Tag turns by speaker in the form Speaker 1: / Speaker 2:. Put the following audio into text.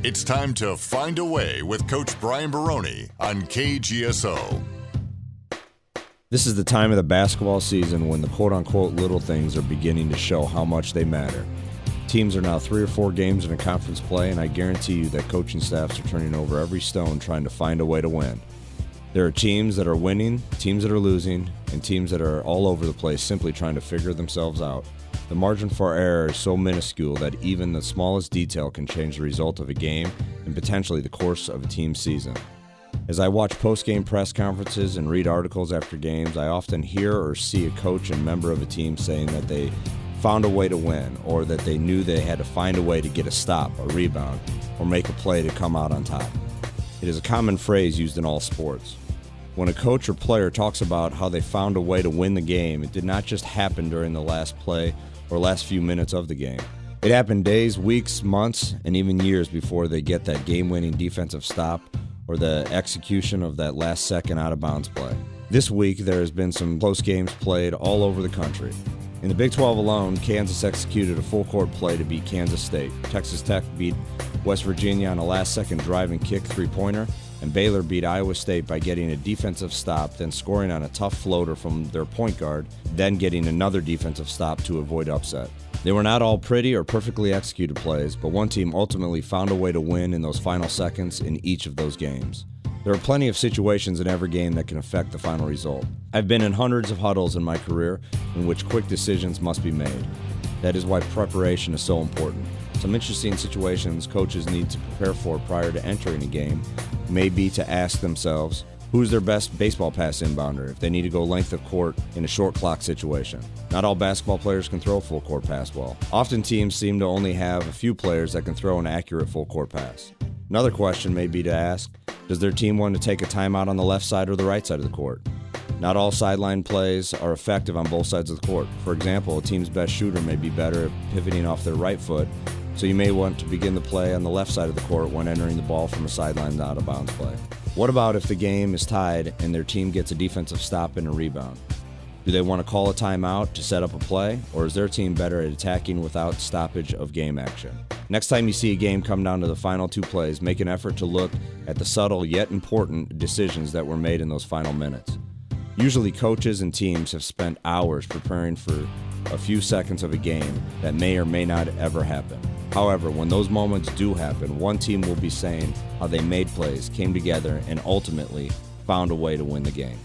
Speaker 1: It's time to Find a Way with Coach Brian Barone on KGSO.
Speaker 2: This is the time of the basketball season when the quote-unquote little things are beginning to show how much they matter. Teams are now 3 or 4 games in a conference play, and I guarantee you that coaching staffs are turning over every stone trying to find a way to win. There are teams that are winning, teams that are losing, and teams that are all over the place simply trying to figure themselves out. The margin for error is so minuscule that even the smallest detail can change the result of a game and potentially the course of a team's season. As I watch post-game press conferences and read articles after games, I often hear or see a coach and member of a team saying that they found a way to win, or that they knew they had to find a way to get a stop, a rebound, or make a play to come out on top. It is a common phrase used in all sports. When a coach or player talks about how they found a way to win the game, it did not just happen during the last play or last few minutes of the game. It happened days, weeks, months, and even years before they get that game-winning defensive stop or the execution of that last-second out-of-bounds play. This week, there has been some close games played all over the country. In the Big 12 alone, Kansas executed a full-court play to beat Kansas State. Texas Tech beat West Virginia on a last-second driving kick three-pointer, and Baylor beat Iowa State by getting a defensive stop, then scoring on a tough floater from their point guard, then getting another defensive stop to avoid upset. They were not all pretty or perfectly executed plays, but one team ultimately found a way to win in those final seconds in each of those games. There are plenty of situations in every game that can affect the final result. I've been in hundreds of huddles in my career in which quick decisions must be made. That is why preparation is so important. Some interesting situations coaches need to prepare for prior to entering a game may be to ask themselves, who's their best baseball pass inbounder if they need to go length of court in a short clock situation? Not all basketball players can throw a full court pass well. Often teams seem to only have a few players that can throw an accurate full court pass. Another question may be to ask, does their team want to take a timeout on the left side or the right side of the court? Not all sideline plays are effective on both sides of the court. For example, a team's best shooter may be better at pivoting off their right foot, so you may want to begin the play on the left side of the court when entering the ball from a sideline out of bounds play. What about if the game is tied and their team gets a defensive stop and a rebound? Do they want to call a timeout to set up a play, or is their team better at attacking without stoppage of game action? Next time you see a game come down to the final 2 plays, make an effort to look at the subtle yet important decisions that were made in those final minutes. Usually coaches and teams have spent hours preparing for a few seconds of a game that may or may not ever happen. However, when those moments do happen, one team will be saying how they made plays, came together, and ultimately found a way to win the game.